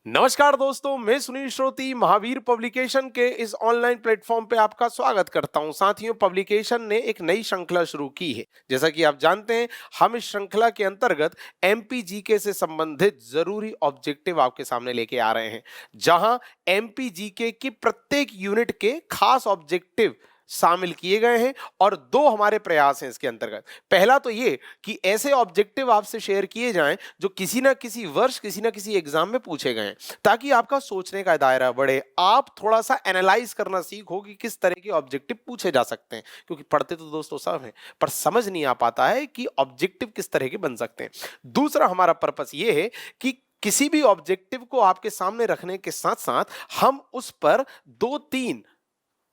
नमस्कार दोस्तों, मैं सुनील श्रोती महावीर पब्लिकेशन के इस ऑनलाइन प्लेटफॉर्म पे आपका स्वागत करता हूं। साथियों, पब्लिकेशन ने एक नई श्रृंखला शुरू की है। जैसा कि आप जानते हैं, हम इस श्रृंखला के अंतर्गत एमपीजीके से संबंधित जरूरी ऑब्जेक्टिव आपके सामने लेके आ रहे हैं, जहां एमपीजीके की प्रत्येक यूनिट के खास ऑब्जेक्टिव शामिल किए गए हैं और दो हमारे प्रयास हैं इसके अंतर्गत। पहला तो ये कि ऐसे ऑब्जेक्टिव आपसे शेयर किए जाएं जो किसी ना किसी वर्ष किसी ना किसी एग्जाम में पूछे गए हैं, ताकि आपका सोचने का दायरा बढ़े, आप थोड़ा सा एनालाइज करना सीखो कि किस तरह के ऑब्जेक्टिव पूछे जा सकते हैं। क्योंकि पढ़ते तो दोस्तों सब हैं, पर समझ नहीं आ पाता है कि ऑब्जेक्टिव किस तरह के बन सकते हैं। दूसरा हमारा पर्पस ये है कि किसी भी ऑब्जेक्टिव को आपके सामने रखने के साथ साथ हम उस पर दो तीन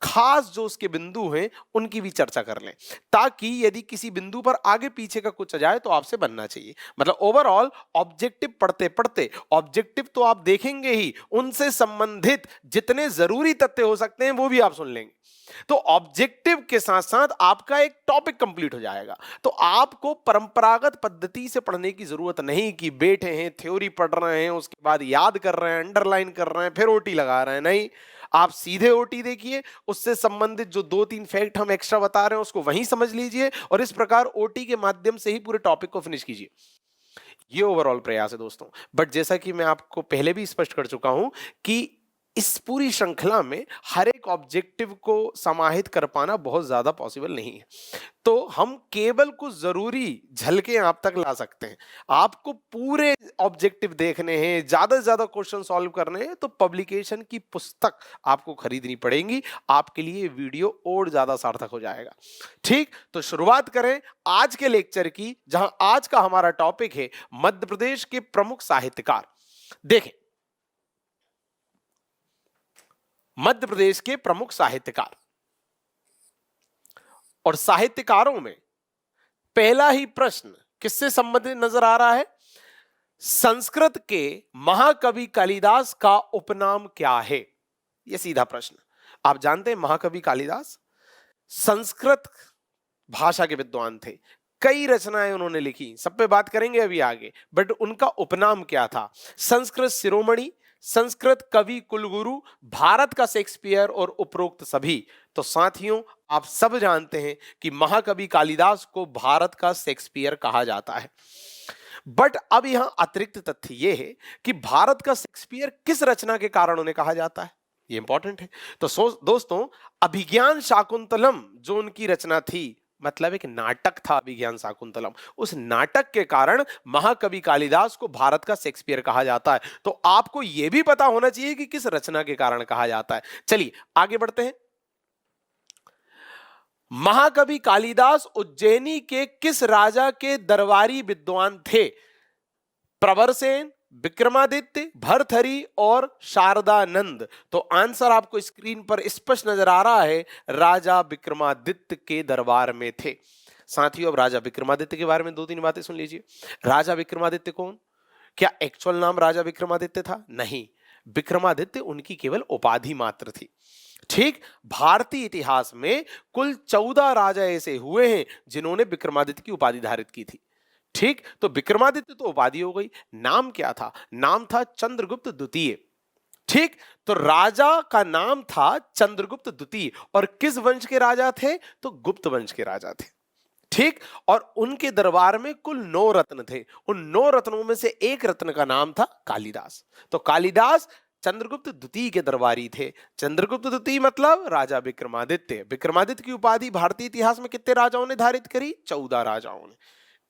खास जो उसके बिंदु हैं उनकी भी चर्चा कर लें, ताकि यदि किसी बिंदु पर आगे पीछे का कुछ आ जाए तो आपसे बनना चाहिए। मतलब ओवरऑल ऑब्जेक्टिव पढ़ते पढ़ते ऑब्जेक्टिव तो आप देखेंगे ही, उनसे संबंधित जितने जरूरी तथ्य हो सकते हैं वो भी आप सुन लेंगे। तो ऑब्जेक्टिव के साथ साथ आपका एक टॉपिक कंप्लीट हो जाएगा। तो आपको परंपरागत पद्धति से पढ़ने की जरूरत नहीं कि बैठे हैं, थ्योरी पढ़ रहे हैं, उसके बाद याद कर रहे हैं, अंडरलाइन कर रहे हैं, फिर ओटी लगा रहे हैं। नहीं, आप सीधे ओटी देखिए, उससे संबंधित जो दो तीन फैक्ट हम एक्स्ट्रा बता रहे हैं उसको वहीं समझ लीजिए और इस प्रकार ओटी के माध्यम से ही पूरे टॉपिक को फिनिश कीजिए। ये ओवरऑल प्रयास है दोस्तों। बट जैसा कि मैं आपको पहले भी स्पष्ट कर चुका हूं कि इस पूरी श्रृंखला में हर एक ऑब्जेक्टिव को समाहित कर पाना बहुत ज्यादा पॉसिबल नहीं है। तो हम केवल कुछ जरूरी झलकें आप तक ला सकते हैं। आपको पूरे ऑब्जेक्टिव देखने हैं, ज्यादा से ज्यादा क्वेश्चन सॉल्व करने हैं, तो पब्लिकेशन की पुस्तक आपको खरीदनी पड़ेगी। आपके लिए वीडियो और ज्यादा सार्थक हो जाएगा। ठीक, तो शुरुआत करें आज के लेक्चर की, जहां आज का हमारा टॉपिक है मध्य प्रदेश के प्रमुख साहित्यकार। देखें, मध्य प्रदेश के प्रमुख साहित्यकार, और साहित्यकारों में पहला ही प्रश्न किससे संबंधित नजर आ रहा है? संस्कृत के महाकवि कालिदास का उपनाम क्या है? यह सीधा प्रश्न। आप जानते हैं महाकवि कालिदास संस्कृत भाषा के विद्वान थे, कई रचनाएं उन्होंने लिखी, सब पे बात करेंगे अभी आगे। बट उनका उपनाम क्या था? संस्कृत शिरोमणि, संस्कृत कवि कुलगुरु, भारत का शेक्सपियर और उपरोक्त सभी। तो साथियों, आप सब जानते हैं कि महाकवि कालिदास को भारत का शेक्सपियर कहा जाता है। बट अब यहां अतिरिक्त तथ्य यह है कि भारत का शेक्सपियर किस रचना के कारण उन्हें कहा जाता है, यह इंपॉर्टेंट है। तो दोस्तों, अभिज्ञान शाकुंतलम जो उनकी रचना थी, मतलब एक नाटक था अभिज्ञान शाकुंतलम, उस नाटक के कारण महाकवि कालिदास को भारत का शेक्सपियर कहा जाता है। तो आपको यह भी पता होना चाहिए कि किस रचना के कारण कहा जाता है। चलिए आगे बढ़ते हैं। महाकवि कालिदास उज्जैनी के किस राजा के दरबारी विद्वान थे? प्रवरसेन, विक्रमादित्य, भरथरी और शारदानंद। तो आंसर आपको स्क्रीन पर स्पष्ट नजर आ रहा है, राजा विक्रमादित्य के दरबार में थे। साथियों, अब राजा विक्रमादित्य के बारे में दो तीन बातें सुन लीजिए। राजा विक्रमादित्य कौन? क्या एक्चुअल नाम राजा विक्रमादित्य था? नहीं, विक्रमादित्य उनकी केवल उपाधि मात्र थी। ठीक, भारतीय इतिहास में कुल 14 राजा ऐसे हुए हैं जिन्होंने विक्रमादित्य की उपाधि धारित की थी। ठीक, तो विक्रमादित्य तो उपाधि हो गई, नाम क्या था? नाम था चंद्रगुप्त द्वितीय। ठीक, तो राजा का नाम था चंद्रगुप्त द्वितीय, और किस वंश के राजा थे? तो गुप्त वंश के राजा थे। ठीक, और उनके दरबार में कुल 9 रत्न थे। उन 9 रत्नों में से एक रत्न का नाम था कालिदास। तो कालिदास चंद्रगुप्त द्वितीय के दरबारी थे। चंद्रगुप्त द्वितीय मतलब राजा विक्रमादित्य। विक्रमादित्य की उपाधि भारतीय इतिहास में कितने राजाओं ने धारित करी? 14 राजाओं ने।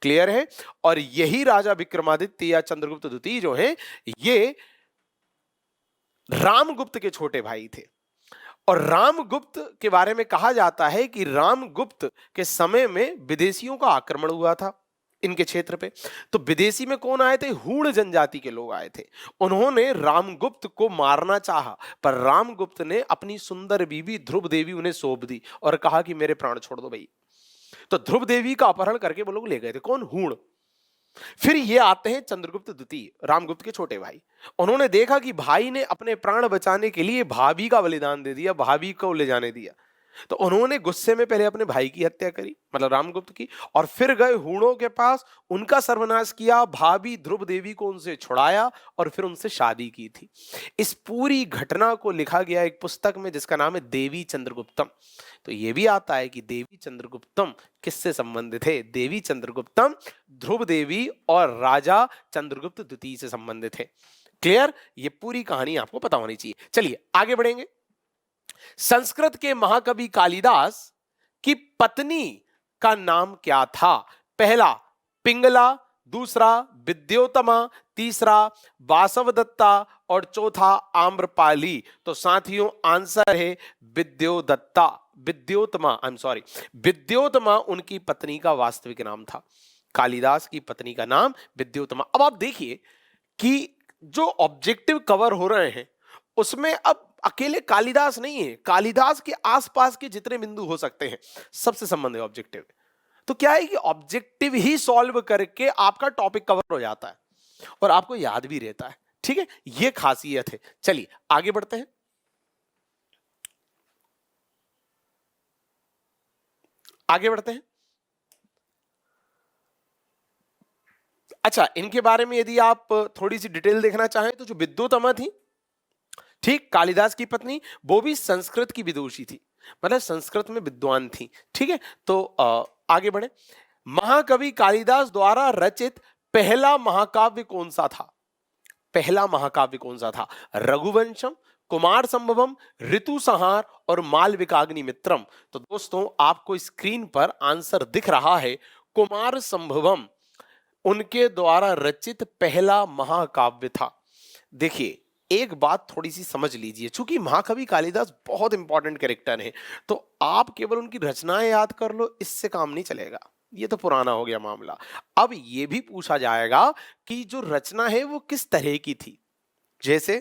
क्लियर है? और यही राजा विक्रमादित्य या चंद्रगुप्त द्वितीय जो है, ये रामगुप्त के छोटे भाई थे। और रामगुप्त के बारे में कहा जाता है कि रामगुप्त के समय में विदेशियों का आक्रमण हुआ था इनके क्षेत्र पे। तो विदेशी में कौन आए थे? हूण जनजाति के लोग आए थे। उन्होंने रामगुप्त को मारना चाहा, पर रामगुप्त ने अपनी सुंदर बीवी ध्रुव देवी उन्हें सौंप दी और कहा कि मेरे प्राण छोड़ दो भाई। तो ध्रुव देवी का अपहरण करके वो लोग ले गए थे। कौन? हूण। फिर ये आते हैं चंद्रगुप्त द्वितीय, रामगुप्त के छोटे भाई। उन्होंने देखा कि भाई ने अपने प्राण बचाने के लिए भाभी का बलिदान दे दिया, भाभी को ले जाने दिया। तो उन्होंने गुस्से में पहले अपने भाई की हत्या करी, मतलब रामगुप्त की, और फिर गए हूणों के पास, उनका सर्वनाश किया, भाभी ध्रुव देवी को उनसे छुड़ाया और फिर उनसे शादी की थी। इस पूरी घटना को लिखा गया एक पुस्तक में जिसका नाम है देवी चंद्रगुप्तम। तो ये भी आता है कि देवी चंद्रगुप्तम किससे संबंधित है? देवी चंद्रगुप्तम ध्रुव देवी और राजा चंद्रगुप्त द्वितीय से संबंधित है। क्लियर? ये पूरी कहानी आपको पता होनी चाहिए। चलिए आगे बढ़ेंगे। संस्कृत के महाकवि कालिदास की पत्नी का नाम क्या था? पहला पिंगला, दूसरा विद्योतमा, तीसरा वासवदत्ता और चौथा आम्रपाली। तो साथियों आंसर है विद्योदत्ता, Vidyottama, I am sorry, Vidyottama उनकी पत्नी का वास्तविक नाम था। कालिदास की पत्नी का नाम विद्योतमा। अब आप देखिए कि जो ऑब्जेक्टिव कवर हो रहे हैं उसमें अब अकेले कालिदास नहीं है, कालिदास के आसपास के जितने बिंदु हो सकते हैं सबसे संबंधित ऑब्जेक्टिव। तो क्या है कि ऑब्जेक्टिव ही सॉल्व करके आपका टॉपिक कवर हो जाता है और आपको याद भी रहता है। ठीक है, यह खासियत है। चलिए आगे बढ़ते हैं। आगे बढ़ते हैं। अच्छा, इनके बारे में यदि आप थोड़ी सी डिटेल देखना चाहें तो जो विद्योतमा थी, ठीक, कालिदास की पत्नी, वो भी संस्कृत की विदुषी थी, मतलब संस्कृत में विद्वान थी। ठीक है, तो आगे बढ़े। महाकवि कालिदास द्वारा रचित पहला महाकाव्य कौन सा था? पहला महाकाव्य कौन सा था? रघुवंशम, कुमार संभवम, ऋतु संहार और मालविकाग्निमित्रम। तो दोस्तों आपको स्क्रीन पर आंसर दिख रहा है, कुमार संभवम उनके द्वारा रचित पहला महाकाव्य था। देखिए एक बात थोड़ी सी समझ लीजिए, चूंकि महाकवि कालिदास बहुत इंपॉर्टेंट कैरेक्टर है, तो आप केवल उनकी रचनाएं याद कर लो इससे काम नहीं चलेगा, ये तो पुराना हो गया मामला। अब ये भी पूछा जाएगा कि जो रचना है वो किस तरह की थी। जैसे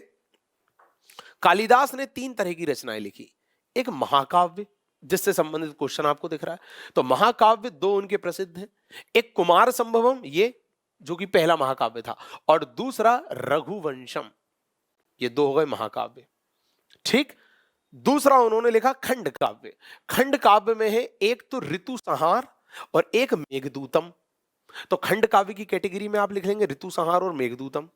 कालिदास ने 3 तरह की रचनाएं लिखी। एक महाकाव्य जिससे संबंधित क्वेश्चन आपको दिख रहा है, तो महाकाव्य 2 उनके प्रसिद्ध हैं। एक कुमार संभवम, ये जो कि पहला महाकाव्य था, और दूसरा रघुवंशम, ये 2 हो गए महाकाव्य। ठीक, दूसरा उन्होंने लिखा खंड काव्य। खंड काव्य में है एक तो ऋतु संहार और एक मेघदूतम। तो खंड काव्य की कैटेगरी में आप लिख लेंगे ऋतु संहार और मेघदूतम।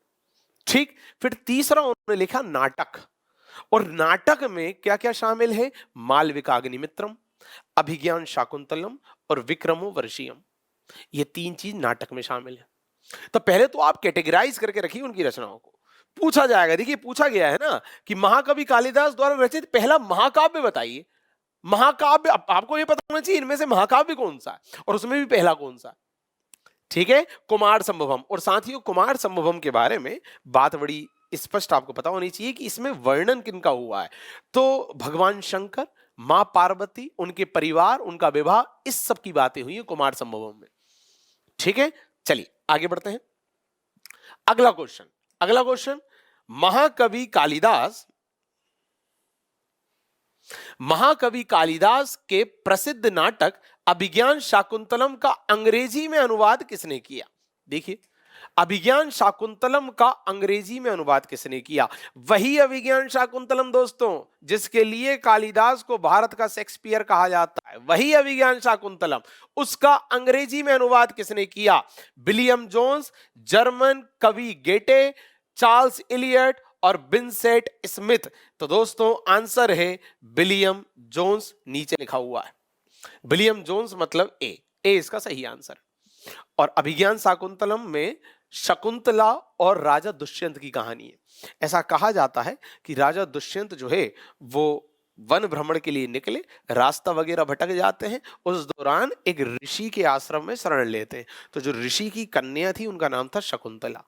ठीक, फिर तीसरा उन्होंने लिखा नाटक, और नाटक में क्या क्या शामिल है? मालविकाग्निमित्रम, अभिज्ञान शाकुंतलम और विक्रमो वर्षियम। ये 3 चीज नाटक में शामिल है। तो पहले तो आप कैटेगराइज करके रखिए उनकी रचनाओं को। पूछा जाएगा, देखिए पूछा गया है ना कि महाकवि कालिदास द्वारा रचित पहला महाकाव्य बताइए। महाकाव्य आपको ये पता होना चाहिए इनमें से महाकाव्य कौन सा है और उसमें भी पहला कौन सा है। ठीक है, कुमार संभवम। और साथियों कुमार संभवम के बारे में बात बड़ी स्पष्ट आपको पता होनी चाहिए कि इसमें वर्णन किनका हुआ है। तो भगवान शंकर, मां पार्वती, उनके परिवार, उनका विवाह, इस सब की बातें हुई है कुमार संभवम में। ठीक है, चलिए आगे बढ़ते हैं। अगला क्वेश्चन, महाकवि कालिदास के प्रसिद्ध नाटक अभिज्ञान शाकुंतलम का अंग्रेजी में अनुवाद किसने किया? देखिए अभिज्ञान शाकुंतलम का अंग्रेजी में अनुवाद किसने किया? वही अभिज्ञान शाकुंतलम दोस्तों जिसके लिए कालिदास को भारत का शेक्सपियर कहा जाता है, वही अभिज्ञान शाकुंतलम, उसका अंग्रेजी में अनुवाद किसने किया? विलियम जोन्स, जर्मन कवि गेटे, चार्ल्स इलियट और विंसेंट स्मिथ। तो दोस्तों आंसर है विलियम जोन्स, नीचे लिखा हुआ है विलियम जोन्स, मतलब ए इसका सही आंसर। और अभिज्ञान शाकुंतलम में शकुंतला और राजा दुष्यंत की कहानी है। ऐसा कहा जाता है कि राजा दुष्यंत जो है वो वन भ्रमण के लिए निकले, रास्ता वगैरह भटक जाते हैं, उस दौरान एक ऋषि के आश्रम में शरण लेते हैं। तो जो ऋषि की कन्या थी उनका नाम था शकुंतला,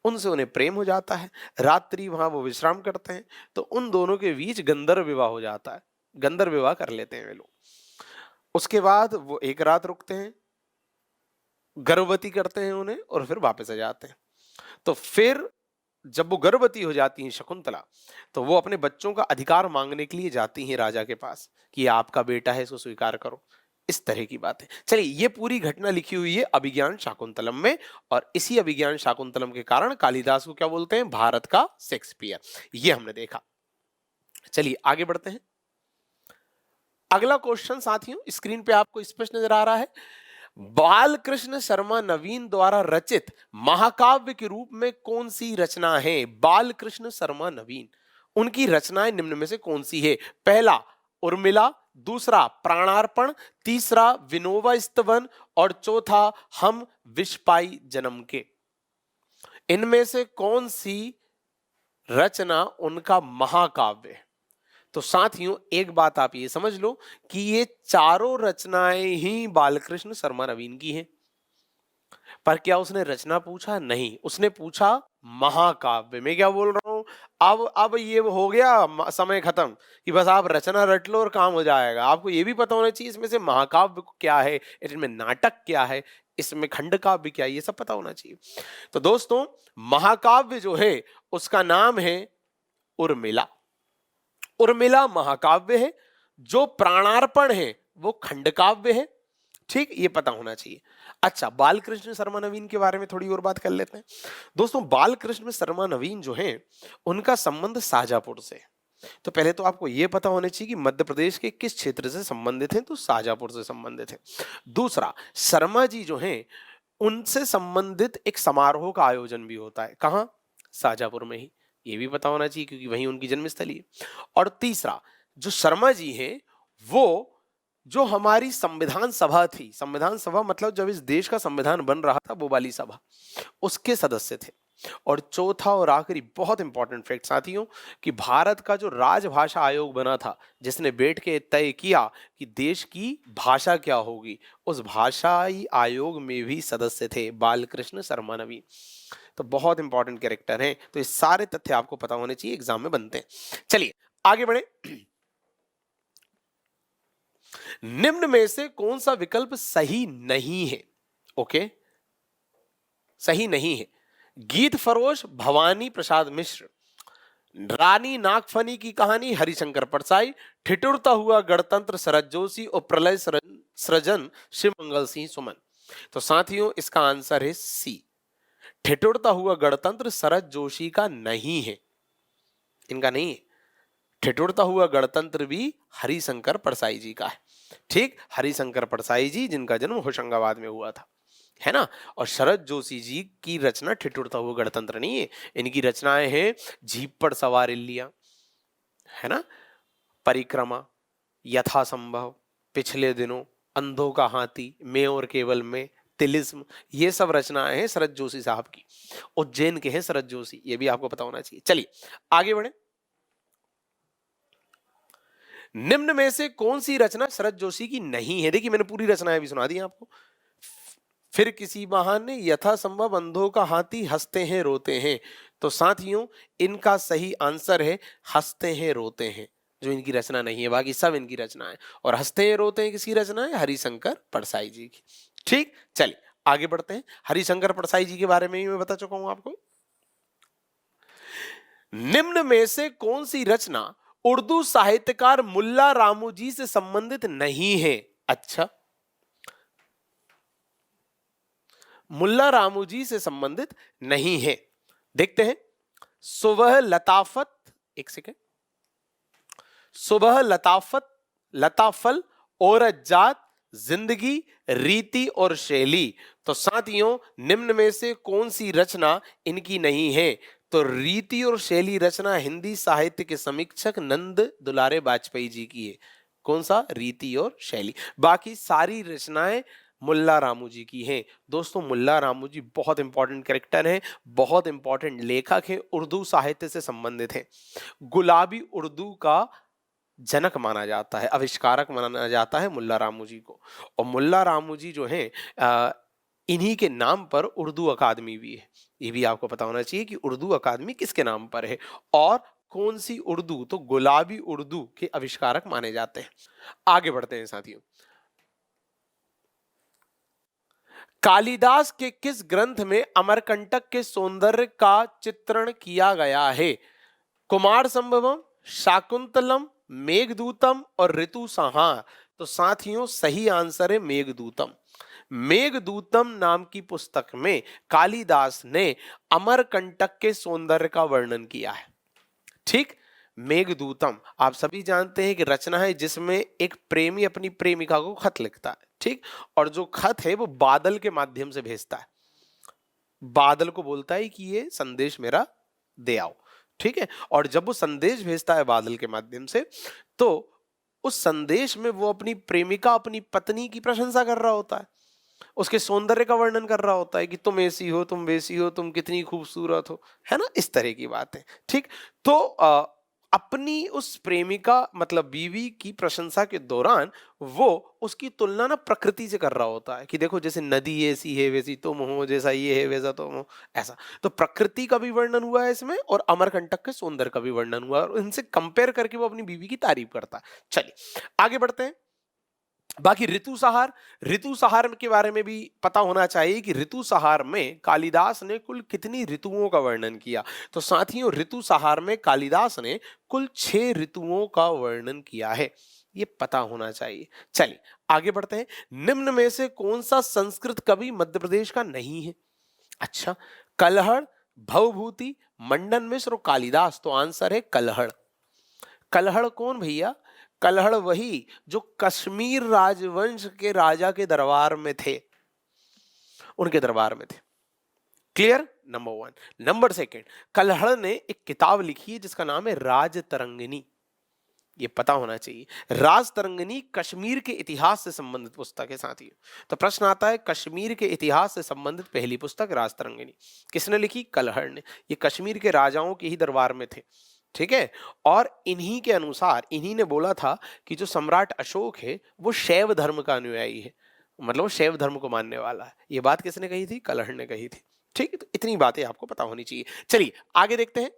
उनसे उन्हें प्रेम हो जाता है, रात्रि वहां वो विश्राम करते हैं, तो उन दोनों के बीच गंधर्व विवाह हो जाता है, गंधर्व विवाह कर लेते हैं वे लोग। उसके बाद वो एक रात रुकते हैं, गर्भवती करते हैं उन्हें और फिर वापस आ जाते हैं। तो फिर जब वो गर्भवती हो जाती हैं शकुंतला, तो वो अपने बच्चों का अधिकार मांगने के लिए जाती हैं राजा के पास कि आपका बेटा है इसको स्वीकार करो, इस तरह की बात है। चलिए ये पूरी घटना लिखी हुई है अभिज्ञान शाकुंतलम में, और इसी अभिज्ञान शाकुंतलम के कारण कालिदास को क्या बोलते हैं? भारत का शेक्सपियर, ये हमने देखा। चलिए आगे बढ़ते हैं। अगला क्वेश्चन साथियों स्क्रीन पे आपको स्पष्ट नजर आ रहा है। बालकृष्ण शर्मा नवीन द्वारा रचित महाकाव्य के रूप में कौन सी रचना है? बालकृष्ण शर्मा नवीन, उनकी रचनाएं निम्न में से कौन सी है? पहला उर्मिला, दूसरा प्राणार्पण, तीसरा विनोबा स्तवन और चौथा हम विष पाई जन्म के। इनमें से कौन सी रचना उनका महाकाव्य है? तो साथियों एक बात आप ये समझ लो कि ये चारों रचनाएं ही बालकृष्ण शर्मा नवीन की हैं। पर क्या उसने रचना पूछा? नहीं, उसने पूछा महाकाव्य। मैं क्या बोल रहा हूं, अब ये हो गया समय खत्म कि बस आप रचना रट लो और काम हो जाएगा। आपको ये भी पता होना चाहिए इसमें से महाकाव्य क्या है, इसमें नाटक क्या है, इसमें खंड काव्य क्या है, ये सब पता होना चाहिए। तो दोस्तों महाकाव्य जो है उसका नाम है उर्मिला। उर्मिला महाकाव्य है। जो प्राणार्पण है वो खंड काव्य है। ठीक, ये पता होना चाहिए। अच्छा, बालकृष्ण शर्मा नवीन के बारे में थोड़ी और बात कर लेते हैं। दोस्तों बालकृष्ण शर्मा नवीन जो हैं उनका संबंध शाहजहांपुर से। तो पहले तो आपको यह पता होना चाहिए कि मध्य प्रदेश के किस क्षेत्र से संबंधित हैं, तो शाहजहांपुर से संबंधित हैं। दूसरा, शर्मा जी जो हैं उनसे संबंधित एक समारोह का आयोजन भी होता है। कहां? शाहजहांपुर में ही। ये भी पता होना चाहिए क्योंकि वहीं उनकी जन्मस्थली है। और तीसरा, जो शर्मा जी हैं वो जो हमारी संविधान सभा थी, संविधान सभा मतलब जब इस देश का संविधान बन रहा था वो वाली सभा, उसके सदस्य थे। और चौथा और आखिरी बहुत इंपॉर्टेंट फैक्ट साथियों कि भारत का जो राजभाषा आयोग बना था जिसने बैठ के तय किया कि देश की भाषा क्या होगी, उस भाषाई आयोग में भी सदस्य थे बालकृष्ण शर्मा नवीन। तो बहुत इंपॉर्टेंट कैरेक्टर हैं। तो ये सारे तथ्य आपको पता होने चाहिए, एग्जाम में बनते हैं। चलिए आगे बढ़े। निम्न में से कौन सा विकल्प सही नहीं है? ओके, सही नहीं है। गीत फरोश भवानी प्रसाद मिश्र, रानी नागफनी की कहानी हरिशंकर परसाई, ठिठुरता हुआ गणतंत्र शरद जोशी और प्रलय सृजन शिव मंगल सिंह सुमन। तो साथियों इसका आंसर है सी, ठिठुरता हुआ गणतंत्र शरद जोशी का नहीं है, इनका नहीं है। ठिठुरता हुआ गणतंत्र भी हरिशंकर परसाई जी का है। ठीक, हरिशंकर परसाई जी जिनका जन्म होशंगाबाद में हुआ था, है ना। और शरद जोशी जी की रचना ठिठुरता हुआ गणतंत्र नहीं है, इनकी रचनाएं हैं जीप पर सवार इल्लियां, है ना, परिक्रमा, यथासंभव, पिछले दिनों, अंधों का हाथी, मैं और केवल मैं, तिलिस्म, ये सब रचनाएं हैं शरद जोशी साहब की। उज्जैन के हैं शरद जोशी, ये भी आपको पता होना चाहिए। चलिए आगे बढ़े। निम्न में से कौन सी रचना शरद जोशी की नहीं है? देखिए मैंने पूरी रचनाएं भी सुना दी आपको। फिर किसी बहाने, यथासंभव, अंधों का हाथी, हंसते हैं रोते हैं। तो साथियों इनका सही आंसर है हंसते हैं रोते हैं, जो इनकी रचना नहीं है, बाकी सब इनकी रचना है। और हंसते हैं रोते हैं किसकी रचना है? हरिशंकर परसाई जी की। ठीक, चलिए आगे बढ़ते हैं। हरिशंकर परसाई जी के बारे में ही मैं बता चुका हूं आपको। निम्न में से कौन सी रचना उर्दू साहित्यकार मुल्ला रामू जी से संबंधित नहीं है? अच्छा, मुल्ला रामू जी से संबंधित नहीं है। देखते हैं। सुबह लताफत, एक सेकेंड, सुबह लताफत, लताफल, औरत, जिंदगी, रीति और शैली। तो साथियों निम्न में से कौन सी रचना इनकी नहीं है? तो रीति और शैली रचना हिंदी साहित्य के समीक्षक नंद दुलारे वाजपेयी जी की है। कौन सा? रीति और शैली। बाकी सारी रचनाएं मुल्ला रामू जी की हैं। दोस्तों मुल्ला रामू जी बहुत इंपॉर्टेंट कैरेक्टर हैं, बहुत इंपॉर्टेंट लेखक हैं, उर्दू साहित्य से संबंधित हैं। गुलाबी उर्दू का जनक माना जाता है, आविष्कारक माना जाता है मुल्ला रामू जी को। और मुल्ला रामू जी जो हैं इन्हीं के नाम पर उर्दू अकादमी भी है। ये भी आपको पता होना चाहिए कि उर्दू अकादमी किसके नाम पर है और कौन सी उर्दू, तो गुलाबी उर्दू के आविष्कारक माने जाते हैं। आगे बढ़ते हैं साथियों। कालिदास के किस ग्रंथ में अमरकंटक के सौंदर्य का चित्रण किया गया है? कुमार संभवम, शाकुंतलम, मेघदूतम और ऋतु संहार। तो साथियों सही आंसर है मेघदूतम। मेघदूतम नाम की पुस्तक में कालिदास ने अमरकंटक के सौंदर्य का वर्णन किया है। ठीक, मेघदूतम आप सभी जानते हैं कि रचना है जिसमें एक प्रेमी अपनी प्रेमिका को खत लिखता है, ठीक, और जो खत है वो बादल के माध्यम से भेजता है, बादल को बोलता है कि ये संदेश मेरा दे आओ, ठीक है। और जब वो संदेश भेजता है बादल के माध्यम से, तो उस संदेश में वो अपनी प्रेमिका, अपनी पत्नी की प्रशंसा कर रहा होता है, उसके सौंदर्य का वर्णन कर रहा होता है कि तुम ऐसी हो, तुम वैसी हो, तुम कितनी खूबसूरत हो, है ना, इस तरह की बात है, ठीक। तो अपनी उस प्रेमिका मतलब बीवी की प्रशंसा के दौरान वो उसकी तुलना ना प्रकृति से कर रहा होता है कि देखो जैसे नदी ऐसी है वैसी तुम हो, जैसा ये है वैसा तुम हो, ऐसा। तो प्रकृति का भी वर्णन हुआ है इसमें और अमरकंटक के सौंदर्य का भी वर्णन हुआ है, और इनसे कंपेयर करके वो अपनी बीवी की तारीफ करता है। चलिए आगे बढ़ते हैं। बाकी ऋतुसंहार के बारे में भी पता होना चाहिए कि ऋतुसंहार में कालिदास ने कुल कितनी ऋतुओं का वर्णन किया। तो साथियों ऋतुसंहार में कालिदास ने कुल 6 ऋतुओं का वर्णन किया है, ये पता होना चाहिए। चलिए आगे बढ़ते हैं। निम्न में से कौन सा संस्कृत कवि मध्य प्रदेश का नहीं है? अच्छा, कलहड़, भवभूति, मंडन मिश्र और कालिदास। तो आंसर है कलहड़। कलहड़ कौन भैया? कलहड़ वही जो कश्मीर राजवंश के राजा के दरबार में थे, उनके दरबार में थे। क्लियर? नंबर 1। नंबर 2, कलहड़ ने एक किताब लिखी है जिसका नाम है राज तरंगिनी, ये पता होना चाहिए। राज तरंगिनी कश्मीर के इतिहास से संबंधित पुस्तक है साथियों। तो प्रश्न आता है कश्मीर के इतिहास से संबंधित पहली पुस्तक राज तरंगिनी किसने लिखी? कलहड़ ने। ये कश्मीर के राजाओं के ही दरबार में थे, ठीक है। और इन्हीं के अनुसार इन्हीं ने बोला था कि जो सम्राट अशोक है वो शैव धर्म का अनुयायी है, मतलब वो शैव धर्म को मानने वाला है। ये बात किसने कही थी? कलहड़ ने कही थी, ठीक है। तो इतनी बातें आपको पता होनी चाहिए। चलिए आगे देखते हैं।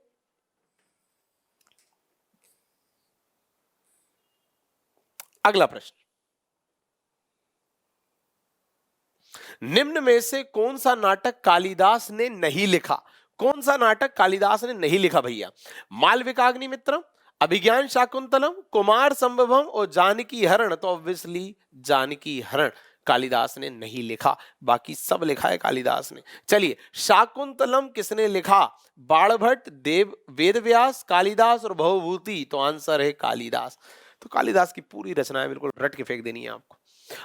अगला प्रश्न, निम्न में से कौन सा नाटक कालिदास ने नहीं लिखा? कौन सा नाटक कालिदास ने नहीं लिखा भैया? मालविकाग्निमित्रम, अभिज्ञान शाकुंतलम, कुमार संभवम और जानकी हरण। तो ऑब्वियसली जानकी हरण कालिदास ने नहीं लिखा, बाकी सब लिखा है कालिदास ने। चलिए शाकुंतलम किसने लिखा? बाणभट्ट, देव वेदव्यास, कालिदास और भवभूति। तो आंसर है कालिदास। तो कालिदास की पूरी रचनाएं बिल्कुल रट के फेंक देनी है आपको,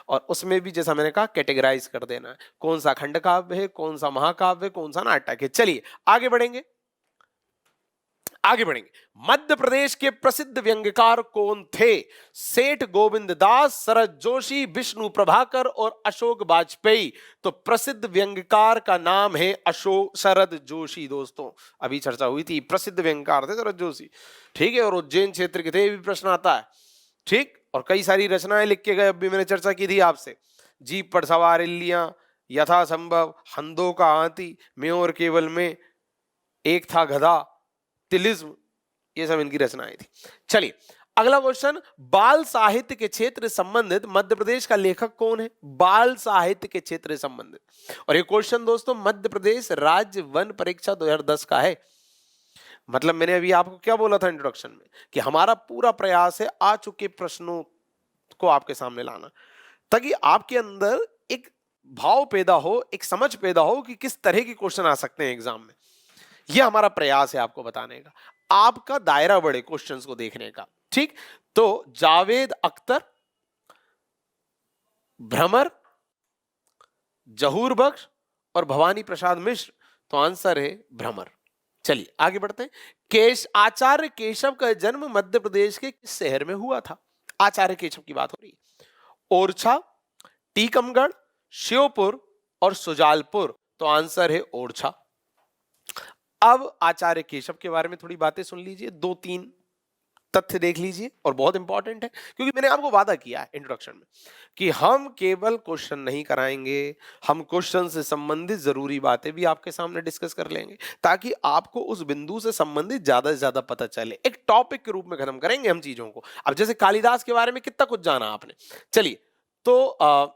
और उसमें भी जैसा मैंने कहा कैटेगराइज कर देना है, कौन सा खंड काव्य है, कौन सा महाकाव्य है, कौन सा नाटक है। चलिए आगे बढ़ेंगे। मध्य प्रदेश के प्रसिद्ध व्यंग्यकार कौन थे? सेठ गोविंद दास, शरद जोशी, विष्णु प्रभाकर और अशोक वाजपेयी। तो प्रसिद्ध व्यंग्यकार का नाम है अशोक शरद जोशी। दोस्तों अभी चर्चा हुई थी, प्रसिद्ध व्यंग्यकार थे शरद जोशी, ठीक है। और उज्जैन क्षेत्र के थे, भी प्रश्न आता है, ठीक। और कई सारी रचनाएं लिख के गए, अभी मैंने चर्चा की थी आपसे। जीप पर सवार इल्लियां, यथासंभव, हंदों का हाथी, मैं और केवल में, एक था गधा, तिलिस्म, ये सब इनकी रचनाएं थी। चलिए अगला क्वेश्चन, बाल साहित्य के क्षेत्र से संबंधित मध्य प्रदेश का लेखक कौन है? बाल साहित्य के क्षेत्र से संबंधित। और ये क्वेश्चन दोस्तों मध्य प्रदेश राज्य वन परीक्षा 2010 का है। मतलब मैंने अभी आपको क्या बोला था इंट्रोडक्शन में कि हमारा पूरा प्रयास है आ चुके प्रश्नों को आपके सामने लाना, ताकि आपके अंदर एक भाव पैदा हो, एक समझ पैदा हो कि किस तरह के क्वेश्चन आ सकते हैं एग्जाम में। यह हमारा प्रयास है आपको बताने का, आपका दायरा बढ़े क्वेश्चंस को देखने का, ठीक। तो जावेद अख्तर, भ्रमर, जहूर बख्श और भवानी प्रसाद मिश्र। तो आंसर है भ्रमर। चलिए आगे बढ़ते हैं। आचार्य केशव का जन्म मध्य प्रदेश के किस शहर में हुआ था? आचार्य केशव की बात हो रही है। ओरछा, टीकमगढ़, श्योपुर और सुजालपुर। तो आंसर है ओरछा। अब आचार्य केशव के बारे में थोड़ी बातें सुन लीजिए, 2-3 तथ्य देख लीजिए, और बहुत इंपॉर्टेंट है क्योंकि मैंने आपको वादा किया है इंट्रोडक्शन में कि हम केवल क्वेश्चन नहीं कराएंगे, हम क्वेश्चन से संबंधित जरूरी बातें भी आपके सामने डिस्कस कर लेंगे, ताकि आपको उस बिंदु से संबंधित ज्यादा से ज्यादा पता चले। एक टॉपिक के रूप में खत्म करेंगे हम चीजों को। अब जैसे कालिदास के बारे में कितना कुछ जाना आपने, चलिए तो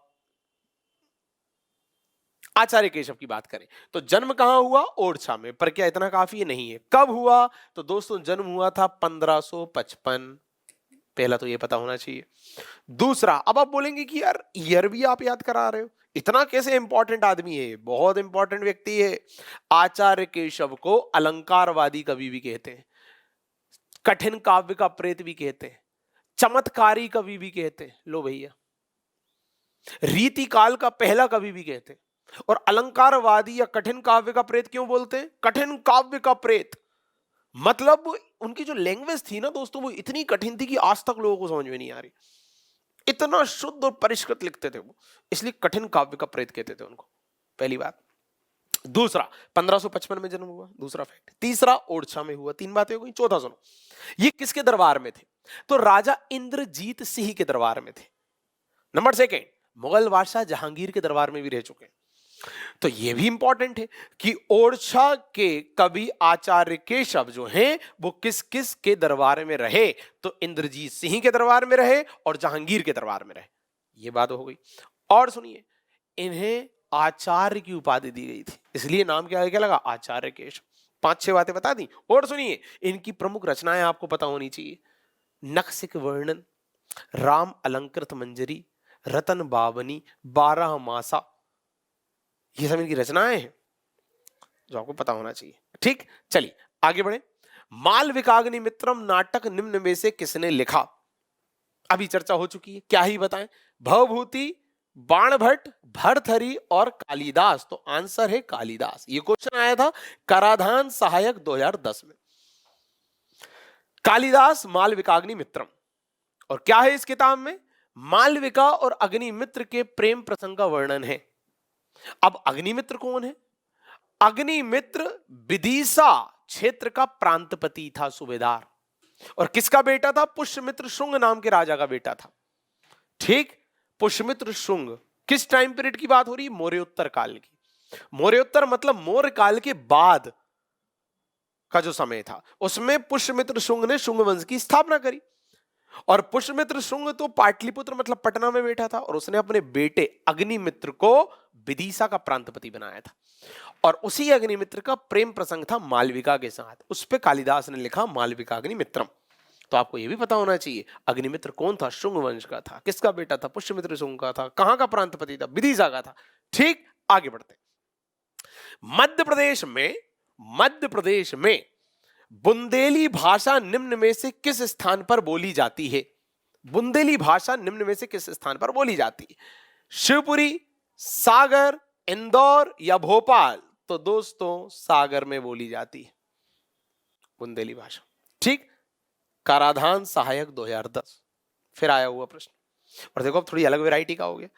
आचार्य केशव की बात करें तो जन्म कहां हुआ? ओरछा में। पर क्या इतना काफी नहीं है? कब हुआ? तो दोस्तों जन्म हुआ था 1555। पहला तो ये पता होना चाहिए। दूसरा, अब आप बोलेंगे कि यार ईयर भी आप याद करा रहे हो, इतना कैसे इंपॉर्टेंट आदमी है? बहुत इंपॉर्टेंट व्यक्ति है। आचार्य केशव को अलंकारवादी कवि भी कहते हैं। कठिन काव्य का प्रेत भी कहते हैं, चमत्कारी कवि भी कहते हैं, लो भैया, रीतिकाल का पहला कवि भी कहते हैं। और अलंकारवादी या कठिन काव्य का प्रेत क्यों बोलते हैं? कठिन काव्य का प्रेत मतलब उनकी जो लैंग्वेज थी ना दोस्तों, वो इतनी कठिन थी कि आज तक लोगों को समझ में नहीं आ रही, इतना शुद्ध और परिष्कृत लिखते थे वो, इसलिए कठिन काव्य का प्रेत कहते थे उनको, पहली बात। दूसरा, 1555 में जन्म हुआ, दूसरा फैक्ट। तीसरा, ओरछा में हुआ। तीन बातें हो गई। चौथा सुनो, ये किसके दरबार में थे? तो राजा इंद्रजीत सिंह के दरबार में थे। नंबर सेकेंड, मुगल बादशाह जहांगीर के दरबार में भी रह चुके हैं। तो यह भी इंपॉर्टेंट है कि ओरछा के कवि आचार्य केशव जो हैं वो किस किस के दरबार में रहे? तो इंद्रजीत सिंह के दरबार में रहे और जहांगीर के दरबार में रहे। ये बात हो गई। और सुनिए, इन्हें आचार्य की उपाधि दी गई थी, इसलिए नाम क्या लगा? आचार्य केशव। 5-6 बातें बता दी। और सुनिए, इनकी प्रमुख रचनाएं आपको पता होनी चाहिए। नखशिख वर्णन, राम अलंकृत मंजरी, रतन बावनी, 12 मासा, ये सब इनकी रचनाएं हैं जो आपको पता होना चाहिए। ठीक, चलिए आगे बढ़े। मालविकाग्नि मित्रम नाटक निम्न में से किसने लिखा? अभी चर्चा हो चुकी है, क्या ही बताएं। भवभूति, बाणभट्ट, भर्तहरि और कालिदास। तो आंसर है कालिदास। ये क्वेश्चन आया था कराधान सहायक 2010 में। कालिदास मालविकाग्नि मित्रम। और क्या है इस किताब में? मालविका और अग्निमित्र के प्रेम प्रसंग का वर्णन है। अब अग्निमित्र कौन है? अग्निमित्र विदिशा क्षेत्र का प्रांतपति था, सूबेदार। और किसका बेटा था? पुष्यमित्र शुंग नाम के राजा का बेटा था। ठीक, पुष्यमित्र शुंग। किस टाइम पीरियड की बात हो रही है? मौर्योत्तर काल की। मौर्योत्तर मतलब मौर्य काल के बाद का जो समय था, उसमें पुष्यमित्र शुंग ने शुंग वंश की स्थापना करी। और पुष्यमित्र शुंग तो पाटलिपुत्र मतलब पटना में बैठा था, और उसने अपने बेटे अग्निमित्र को विदिशा का प्रांतपति बनाया था। और उसी अग्निमित्र का प्रेम प्रसंग था मालविका के साथ, उस पे कालिदास ने लिखा मालविका अग्निमित्रम। तो आपको यह भी पता होना चाहिए अग्निमित्र कौन था? शुंग वंश का था। किसका बेटा था? पुष्यमित्र शुंग का था। कहां का प्रांतपति था? विदिशा का था। ठीक, आगे बढ़ते। मध्य प्रदेश में बुंदेली भाषा निम्न में से किस स्थान पर बोली जाती है? बुंदेली भाषा निम्न में से किस स्थान पर बोली जाती है? शिवपुरी, सागर, इंदौर या भोपाल? तो दोस्तों सागर में बोली जाती है बुंदेली भाषा। ठीक, कराधान सहायक 2010 फिर आया हुआ प्रश्न। और देखो अब थोड़ी अलग वैरायटी का हो गया।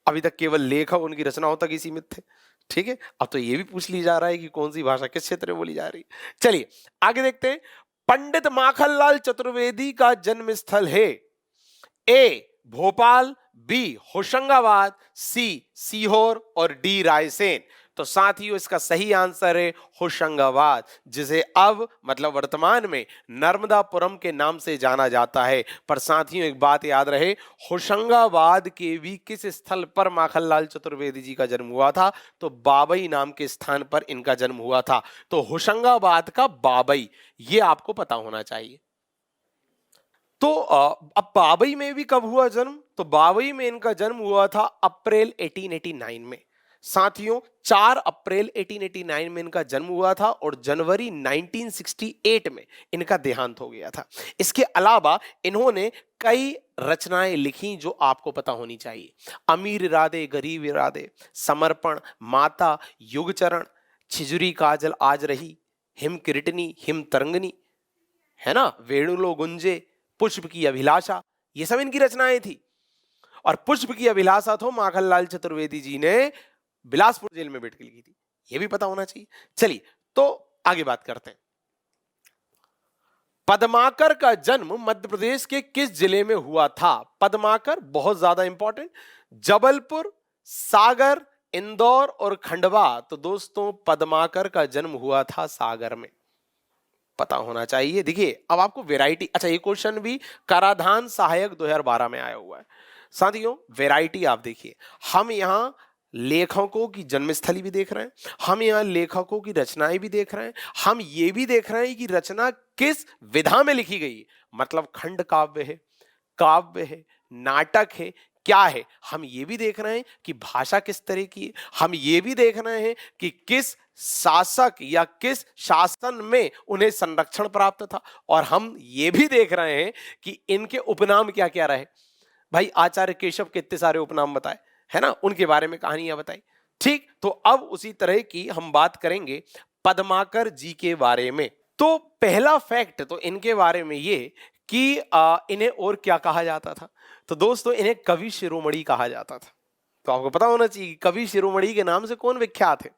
अभी तक केवल लेखक उनकी रचनाओं तक ही सीमित थे, ठीक है, अब तो ये भी पूछ ली जा रहा है कि कौन सी भाषा किस क्षेत्र में बोली जा रही है। चलिए आगे देखते हैं। पंडित माखनलाल चतुर्वेदी का जन्म स्थल है? ए भोपाल, बी होशंगाबाद, सी सीहोर और डी रायसेन। तो साथियों इसका सही आंसर है होशंगाबाद, जिसे अब मतलब वर्तमान में नर्मदापुरम के नाम से जाना जाता है। पर साथियों एक बात याद रहे, होशंगाबाद के भी किस स्थल पर माखनलाल चतुर्वेदी जी का जन्म हुआ था? तो बाबई नाम के स्थान पर इनका जन्म हुआ था। तो होशंगाबाद का बाबई, ये आपको पता होना चाहिए। तो अब बाबई में भी कब हुआ जन्म? तो बाबई में इनका जन्म हुआ था अप्रैल 1889 में। साथियों 4 अप्रैल 1889 में इनका जन्म हुआ था और जनवरी 1968 में इनका देहांत हो गया था। इसके अलावा इन्होंने कई रचनाएं लिखी जो आपको पता होनी चाहिए। अमीर इरादे, गरीब इरादे, समर्पण, माता, युगचरण, छिजुरी काजल आज रही, हिम किरटनी, हिम तरंगनी, है ना, वेणुलो गुंजे, पुष्प की अभिलाषा, ये सब इनकी रचनाएं थी। और पुष्प की अभिलाषा तो माखनलाल चतुर्वेदी जी ने बिलासपुर जेल में बैठ के लिखी थी, ये भी पता होना चाहिए। चलिए तो आगे बात करते हैं। पद्माकर का जन्म मध्य प्रदेश के किस जिले में हुआ था? पद्माकर बहुत ज्यादा इंपॉर्टेंट। जबलपुर, सागर, इंदौर और खंडवा। तो दोस्तों पद्माकर का जन्म हुआ था सागर में, पता होना चाहिए। देखिए अब आपको वैरायटी, अच्छा ये क्वेश्चन भी कराधान सहायक 2012 में आया हुआ है। साथियों वैरायटी आप देखिए, हम यहां लेखकों की जन्मस्थली भी देख रहे हैं, हम यहां लेखकों की रचनाएं भी देख रहे हैं, हम ये भी देख रहे हैं कि रचना किस विधा में लिखी गई, मतलब खंड काव्य है, काव्य है, नाटक है, क्या है, हम ये भी देख रहे हैं कि भाषा किस तरह की है, हम ये भी देख रहे हैं कि किस शासक या किस शासन में उन्हें संरक्षण प्राप्त था, और हम ये भी देख रहे हैं कि इनके उपनाम क्या क्या रहे। भाई आचार्य केशव के इतने सारे उपनाम बताए है ना, उनके बारे में कहानियां बताई। ठीक, तो अब उसी तरह की हम बात करेंगे पद्माकर जी के बारे में। तो पहला फैक्ट तो इनके बारे में ये कि इन्हें और क्या कहा जाता था। तो दोस्तों इन्हें कवि शिरोमणि कहा जाता था। तो आपको पता होना चाहिए कि कवि शिरोमणि के नाम से कौन विख्यात है।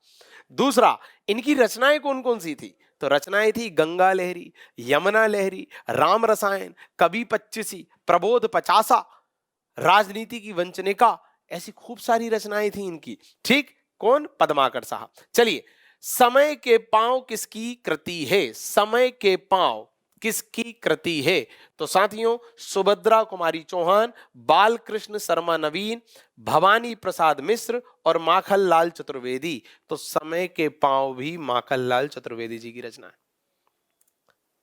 दूसरा, इनकी रचनाएं कौन कौन सी थी। तो रचनाएं थी गंगा लहरी, यमुना लहरी, राम रसायन, कवि पच्चीसी, प्रबोध पचासा, राजनीति की वंचनिका, ऐसी खूब सारी रचनाएं थी इनकी। ठीक, कौन, पद्माकर साहब। चलिए, समय के पांव किसकी कृति है, समय के पांव किसकी कृति है। तो साथियों, सुभद्रा कुमारी चौहान, बालकृष्ण शर्मा नवीन, भवानी प्रसाद मिश्र और माखनलाल चतुर्वेदी। तो समय के पांव भी माखनलाल चतुर्वेदी जी की रचना है।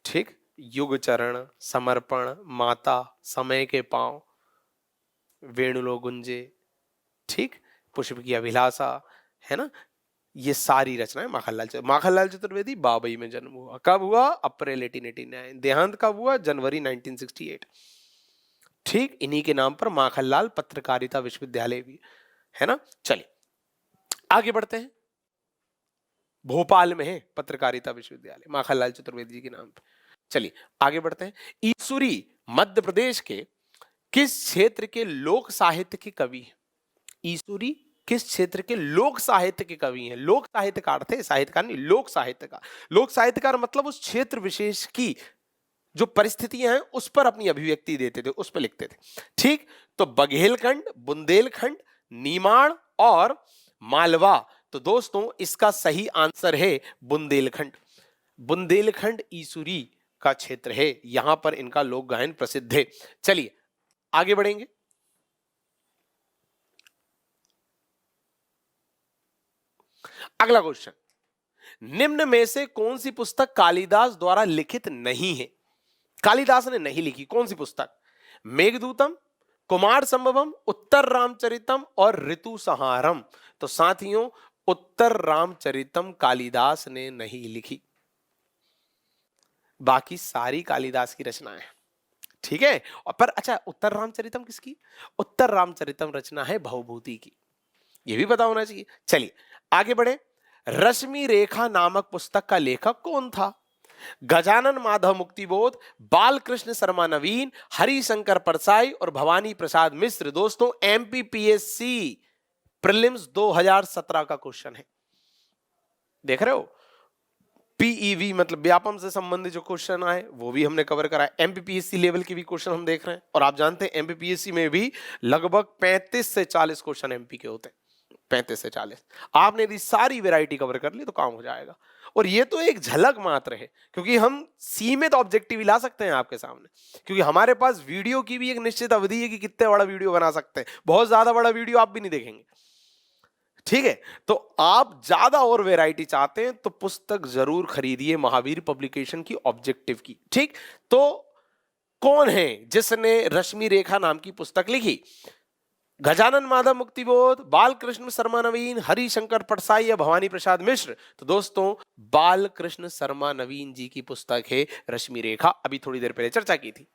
ठीक, युग चरण, समर्पण, माता, समय के पांव, वेणुलो गुंजे, ठीक, पुष्प की अभिलाषा, है ना, ये सारी रचनाएं माखनलाल चतुर्वेदी बाबई में जन्म हुआ। कब हुआ, अप्रैल 1889। देहांत कब हुआ, जनवरी 1968। ठीक, इन्हीं के नाम पर माखनलाल पत्रकारिता विश्वविद्यालय भी है ना। चलिए आगे बढ़ते हैं। भोपाल में है पत्रकारिता विश्वविद्यालय, माखनलाल चतुर्वेदी जी के नाम पे। चलिए आगे बढ़ते हैं। ईसुरी मध्य प्रदेश के किस क्षेत्र के लोक साहित्य के कवि हैं। ईसुरी किस क्षेत्र के लोक साहित्य के कवि हैं। लोक साहित्यकार थे, साहित्यकार नहीं, लोक साहित्यकार। लोक साहित्यकार मतलब उस क्षेत्र विशेष की जो परिस्थितियां हैं उस पर अपनी अभिव्यक्ति देते थे, उस पर लिखते थे। ठीक, तो बघेलखंड, बुंदेलखंड, नीमाड़ और मालवा। तो दोस्तों इसका सही आंसर है बुंदेलखंड। बुंदेलखंड ईसुरी का क्षेत्र है, यहां पर इनका लोक गायन प्रसिद्ध है। चलिए आगे बढ़ेंगे। अगला क्वेश्चन, निम्न में से कौन सी पुस्तक कालिदास द्वारा लिखित नहीं है। कालिदास ने नहीं लिखी, कौन सी पुस्तक। मेघदूतम, कुमार संभवम, उत्तर रामचरितम और ऋतु संहारम। तो साथियों उत्तर रामचरितम कालिदास ने नहीं लिखी, बाकी सारी कालिदास की रचना है। ठीक है, और पर अच्छा, उत्तर रामचरितम किसकी। उत्तर रामचरितम रचना है भवभूति की, यह भी पता होना चाहिए। चलिए आगे बढ़े। रश्मि रेखा नामक पुस्तक का लेखक कौन था। गजानन माधव मुक्तिबोध, बालकृष्ण शर्मा नवीन, हरिशंकर परसाई और भवानी प्रसाद मिश्र। दोस्तों एमपीपीएससी प्रीलिम्स 2017 का क्वेश्चन है, देख रहे हो। पीईवी मतलब व्यापम से संबंधित जो क्वेश्चन आए वो भी हमने कवर करा है। एमपीपीएससी लेवल के भी क्वेश्चन हम देख रहे हैं, और आप जानते हैं एमपीपीएससी में भी लगभग 35 से 40 क्वेश्चन एमपी के होते हैं। 35 से 40 आपने यदि सारी वैरायटी कवर कर ली तो काम हो जाएगा। और ये तो एक झलक मात्र है, क्योंकि हम सीमित ऑब्जेक्टिव ला सकते हैं आपके सामने, क्योंकि हमारे पास वीडियो की भी एक निश्चित अवधि है कि कितने बड़ा वीडियो बना सकते हैं। बहुत ज्यादा बड़ा वीडियो आप भी नहीं देखेंगे। ठीक है, तो आप ज्यादा और वैरायटी चाहते हैं तो पुस्तक जरूर खरीदिए महावीर पब्लिकेशन की ऑब्जेक्टिव की। ठीक, तो कौन है जिसने रश्मि रेखा नाम की पुस्तक लिखी। गजानन माधव मुक्तिबोध, बालकृष्ण शर्मा नवीन, हरिशंकर परसाई या भवानी प्रसाद मिश्र। तो दोस्तों बालकृष्ण शर्मा नवीन जी की पुस्तक है रश्मि रेखा, अभी थोड़ी देर पहले चर्चा की थी।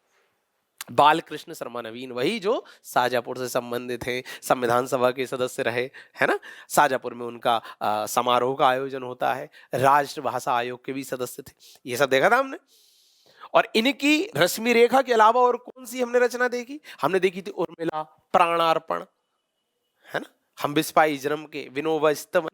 बालकृष्ण शर्मा नवीन वही जो शाजापुर से संबंधित हैं, संविधान सभा के सदस्य रहे, है ना। शाजापुर में उनका समारोह का आयोजन होता है, राष्ट्रभाषा आयोग के भी सदस्य थे, ये सब देखा था हमने। और इनकी रश्मि रेखा के अलावा और कौन सी हमने रचना देखी, हमने देखी थी उर्मिला, प्राणार्पण, है ना, हम बिस्पाई जन्म के, विनोबा स्तवन,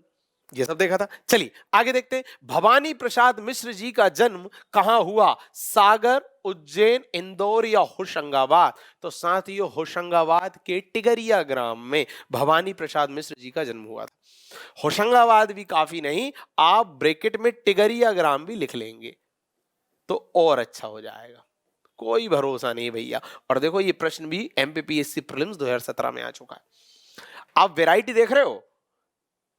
ये सब देखा था। चलिए आगे देखते हैं। भवानी प्रसाद मिश्र जी का जन्म कहां हुआ। सागर, उज्जैन, इंदौर या होशंगाबाद। तो साथियों होशंगाबाद के टिगरिया ग्राम में भवानी प्रसाद मिश्र जी का जन्म हुआ था। होशंगाबाद भी काफी नहीं, आप ब्रैकेट में टिगरिया ग्राम भी लिख लेंगे तो और अच्छा हो जाएगा, कोई भरोसा नहीं भैया। और देखो ये प्रश्न भी एमपीपीएससी प्रीलिम्स 2017 में आ चुका है। आप वैरायटी देख रहे हो,